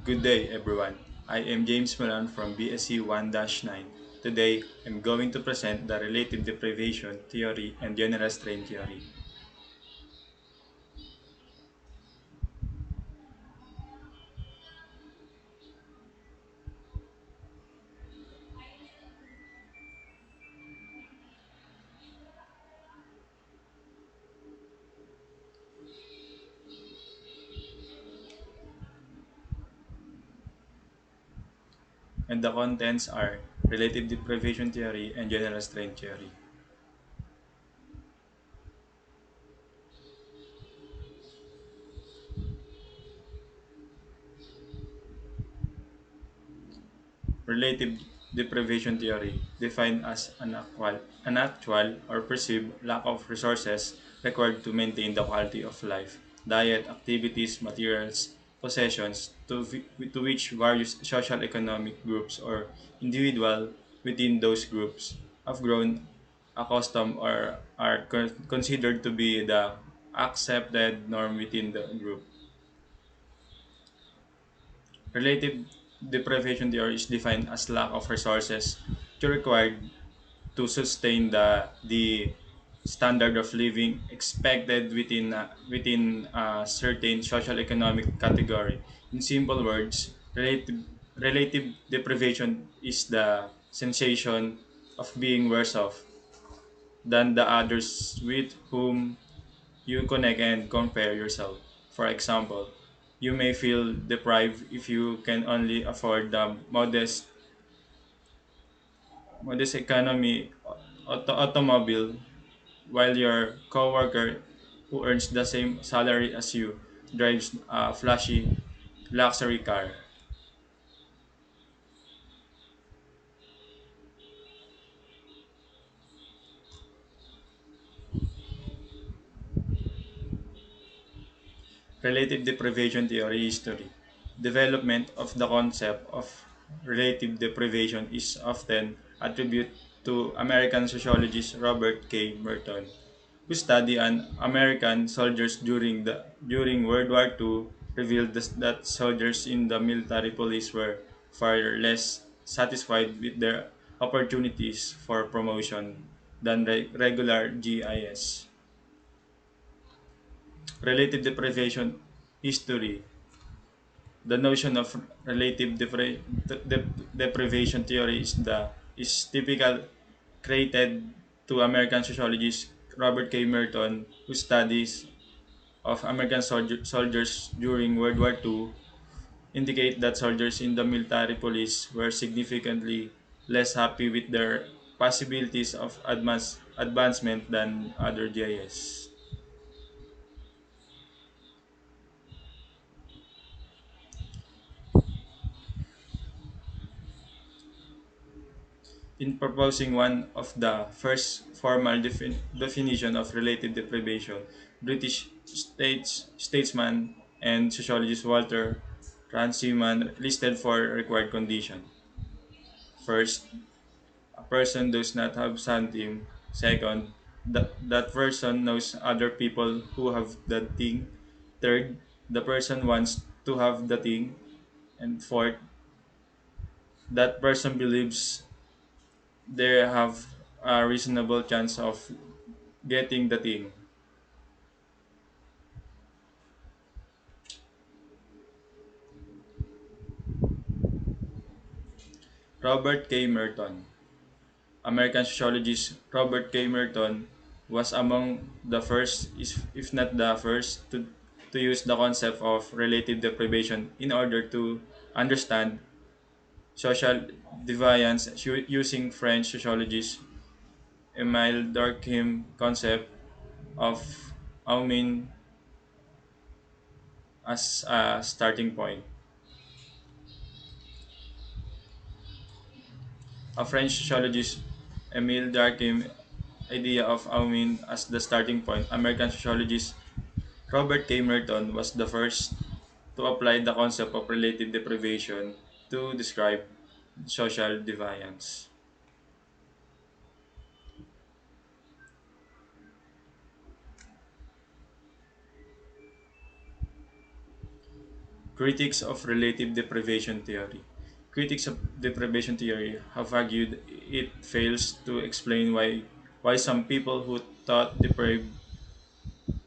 Good day, everyone. I am James Malan from BSc 1-9. Today, I'm going to present the relative deprivation theory and general strain theory. And the contents are relative deprivation theory and general strain theory. Relative deprivation theory, defined as an actual or perceived lack of resources required to maintain the quality of life, diet, activities, materials, possessions to which various social economic groups or individual within those groups have grown accustomed or are considered to be the accepted norm within the group. Relative deprivation theory is defined as lack of resources to required to sustain the standard of living expected within a certain social economic category. In simple words, relative deprivation is the sensation of being worse off than the others with whom you connect and compare yourself. For example, you may feel deprived if you can only afford the modest economy automobile, while your coworker who earns the same salary as you drives a flashy luxury car. Relative deprivation theory history. Development of the concept of relative deprivation is often attributed to American sociologist Robert K. Merton, who studied on American soldiers during World War II, revealed that soldiers in the military police were far less satisfied with their opportunities for promotion than regular GIS. Relative deprivation history. The notion of relative deprivation theory is typical created to American sociologist Robert K. Merton, who studies of American soldiers during World War II, indicate that soldiers in the military police were significantly less happy with their possibilities of advancement than other GIS. In proposing one of the first formal definition of relative deprivation, British statesman and sociologist Walter Runciman listed four required conditions. First, a person does not have something. Second, that person knows other people who have the thing. Third, the person wants to have the thing. And fourth, that person believes they have a reasonable chance of getting the thing. Robert K. Merton. American sociologist Robert K. Merton was among the first, if not the first, to use the concept of relative deprivation in order to understand social deviance using French sociologist Emile Durkheim concept of aumine as a starting point. A French sociologist Emile Durkheim idea of aumine as the starting point. American sociologist Robert K. Merton was the first to apply the concept of relative deprivation to describe social deviance. Critics of relative deprivation theory. Critics of deprivation theory have argued it fails to explain why some people who thought deprived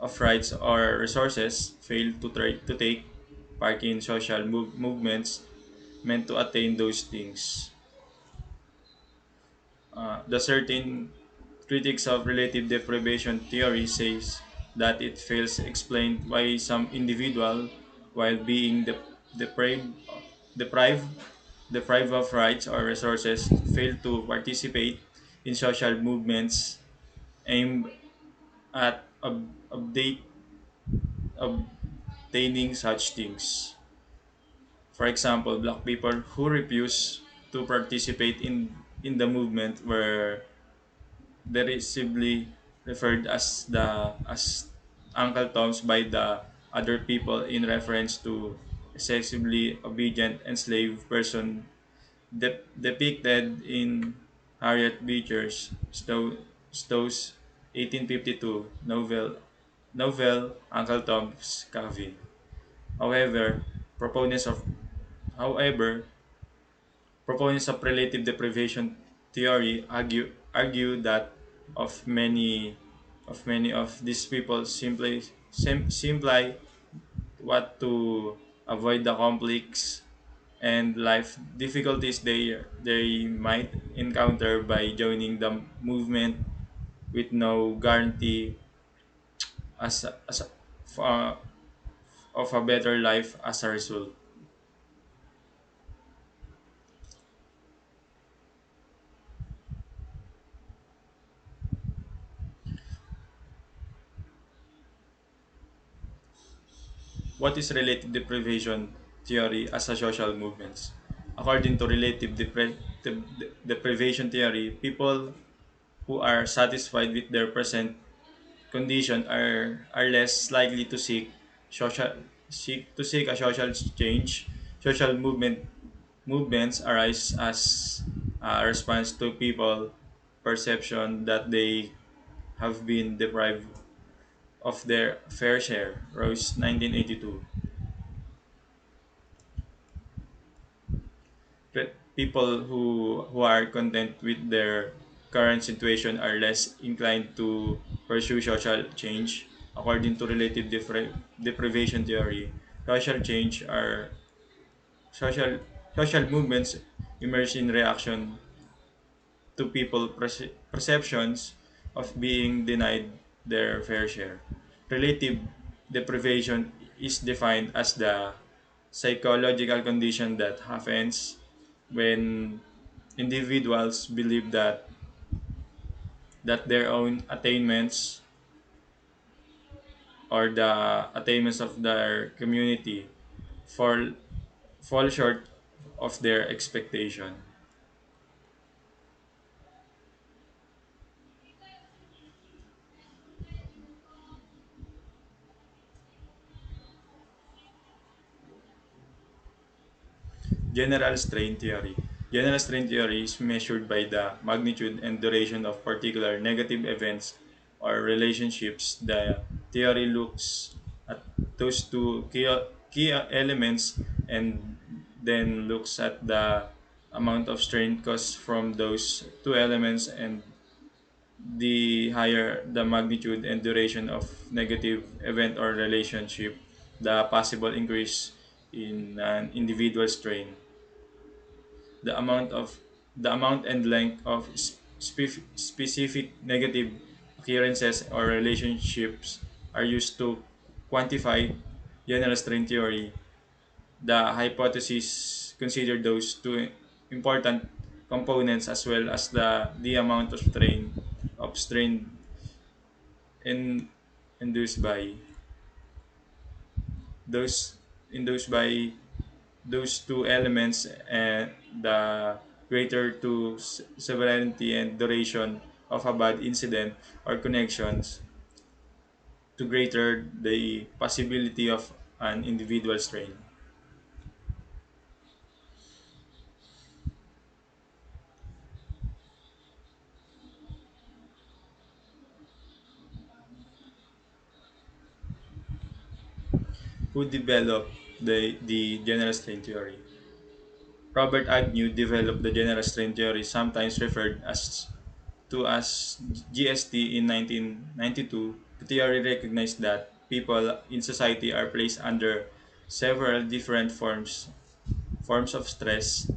of rights or resources fail to take part in social movements meant to attain those things. The certain critics of relative deprivation theory says that it fails to explain why some individual, while being deprived, deprived, deprived of rights or resources, fail to participate in social movements aimed at obtaining such things. For example, black people who refuse to participate in the movement were derisively referred as Uncle Toms by the other people in reference to excessively obedient enslaved person depicted in Harriet Beecher's Stow's 1852 novel Uncle Tom's Cabin. However, proponents of however proponents of relative deprivation theory argue that of many of these people simply what to avoid the complex and life difficulties they might encounter by joining the movement with no guarantee as uh, of a better life as a result. What is relative deprivation theory as a social movement? According to relative deprivation theory, people who are satisfied with their present condition are less likely to social seek a social change. Social movements arise as a response to people perception that they have been deprived of their fair share. Rose 1982. People who are content with their current situation are less inclined to pursue social change. According to relative deprivation theory, social change are social social movements emerge in reaction to people perceptions of being denied their fair share. Relative deprivation is defined as the psychological condition that happens when individuals believe that their own attainments or the attainments of their community fall fall short of their expectation. General strain theory. General strain theory is measured by the magnitude and duration of particular negative events or relationships. The theory looks at those key elements and then looks at the amount of strain caused from those two elements, and the higher the magnitude and duration of negative event or relationship, the possible increase in an individual strain. The amount and length of specific negative occurrences or relationships are used to quantify general strain theory. The hypothesis considered those two important components as well as the amount of strain in, induced by those induced by those two elements, and the greater to severity and duration of a bad incident or connections, to greater the possibility of an individual strain. Who develop? the general strain theory. Robert Agnew developed the general strain theory, sometimes referred as GST in 1992. The theory recognized that people in society are placed under several different forms of stress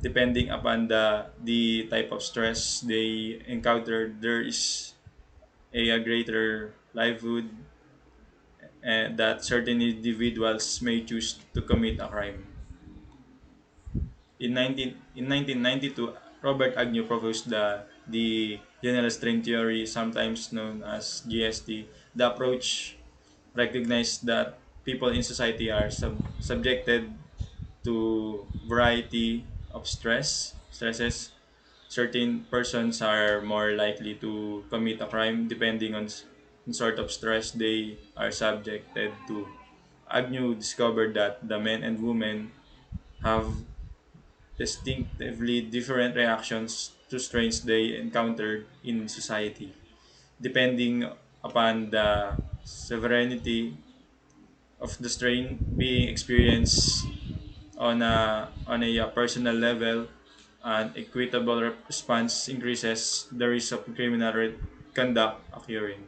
depending upon the type of stress they encounter. There is a greater livelihood that certain individuals may choose to commit a crime. In 1992, Robert Agnew proposed the general strain theory, sometimes known as GST. The approach recognized that people in society are subjected to variety of stresses. Certain persons are more likely to commit a crime depending on sort of stress they are subjected to. Agnew discovered that the men and women have distinctively different reactions to strains they encountered in society, depending upon the severity of the strain being experienced on a personal level. An equitable response increases the risk of criminal conduct occurring.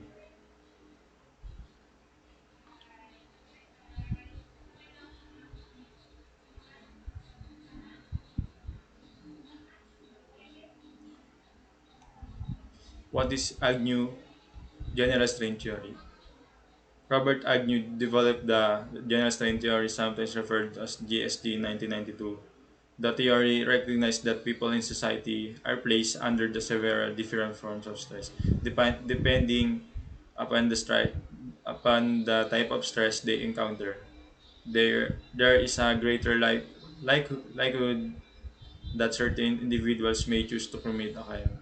What is Agnew general strain theory? Robert Agnew developed the general strain theory, sometimes referred as GST, in 1992. The theory recognized that people in society are placed under the several different forms of stress, depending upon the type of stress they encounter. There is a greater likelihood that certain individuals may choose to commit a crime.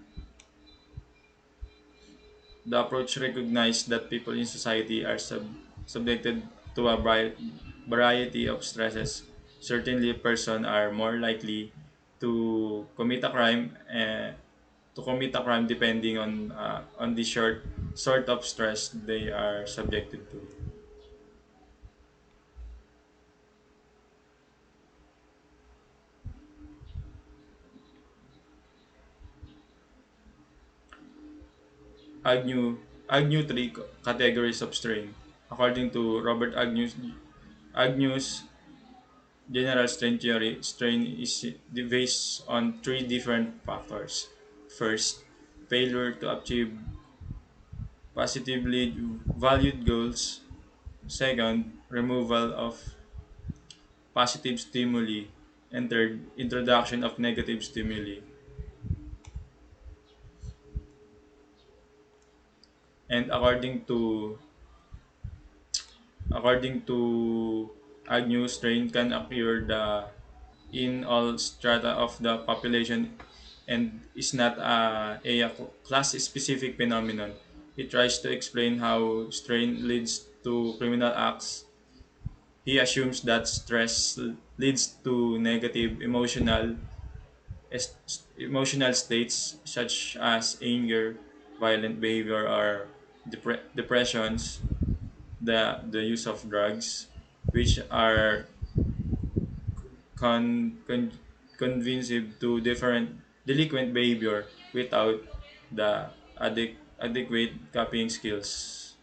The approach recognized that people in society are subjected to a variety of stresses. Certainly, person are more likely to commit a crime depending on the sort of stress they are subjected to. Agnew Agnew three categories of strain. According to Robert Agnew's general strain theory, strain is based on three different factors. First, failure to achieve positively valued goals. Second, removal of positive stimuli. And third, introduction of negative stimuli. And according to Agnew, strain can occur in all strata of the population and is not a class-specific phenomenon. It tries to explain how strain leads to criminal acts. He assumes that stress leads to negative emotional states such as anger, violent behavior, or depressions, the use of drugs, which are con, con, convincing to different delinquent behavior without the adequate copying skills.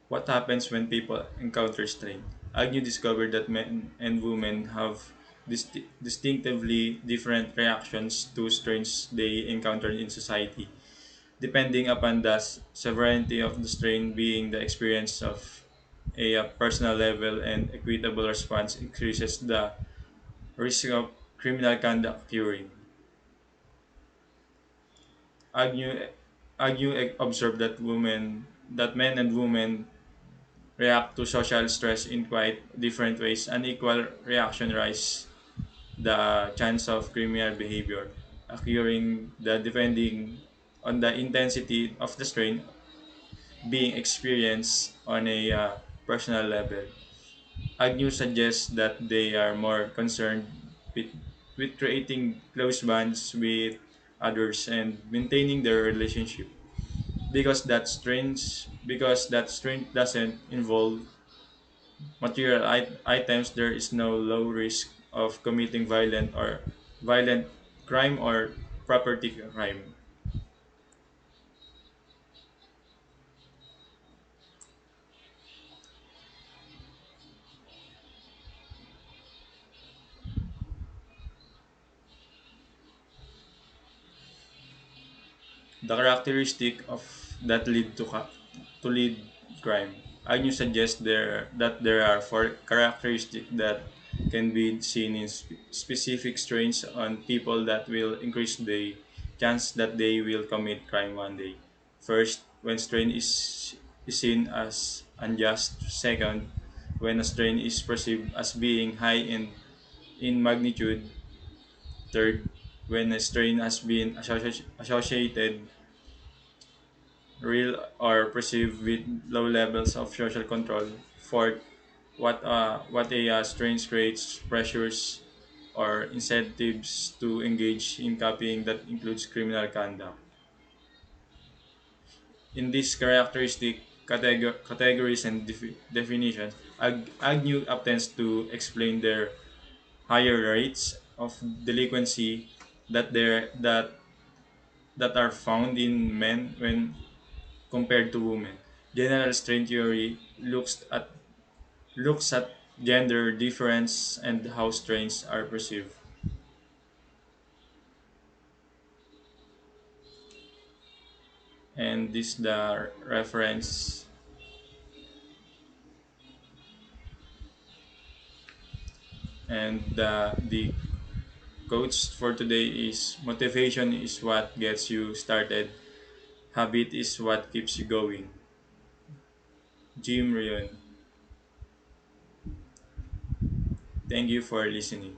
What happens when people encounter strain? Agnew discovered that men and women have distinctively different reactions to strains they encounter in society, depending upon the severity of the strain being the experience of a personal level and equitable response increases the risk of criminal conduct occurring. Agnew, Agnew observed that men and women react to social stress in quite different ways. Unequal reaction rise the chance of criminal behavior occurring depending on the intensity of the strain being experienced on a personal level. Agnew suggests that they are more concerned with with creating close bonds with others and maintaining their relationship. Because that strength doesn't involve material items, there is no low risk of committing violent crime or property crime. The characteristic of that lead to lead crime. Agnew suggests there are four characteristics that can be seen in specific strains on people that will increase the chance that they will commit crime one day. First, when is seen as unjust. Second, when a strain is perceived as being high in magnitude. Third, when a strain has been associated real or perceived with low levels of social control. Fourth, what a strain creates pressures or incentives to engage in copying that includes criminal conduct. In these characteristic categories and definitions, Agnew attempts to explain their higher rates of delinquency that that are found in men when compared to women. General strain theory looks at gender difference and how strains are perceived. And this the reference and the quotes for today is motivation is what gets you started. Habit is what keeps you going. Jim Ryan. Thank you for listening.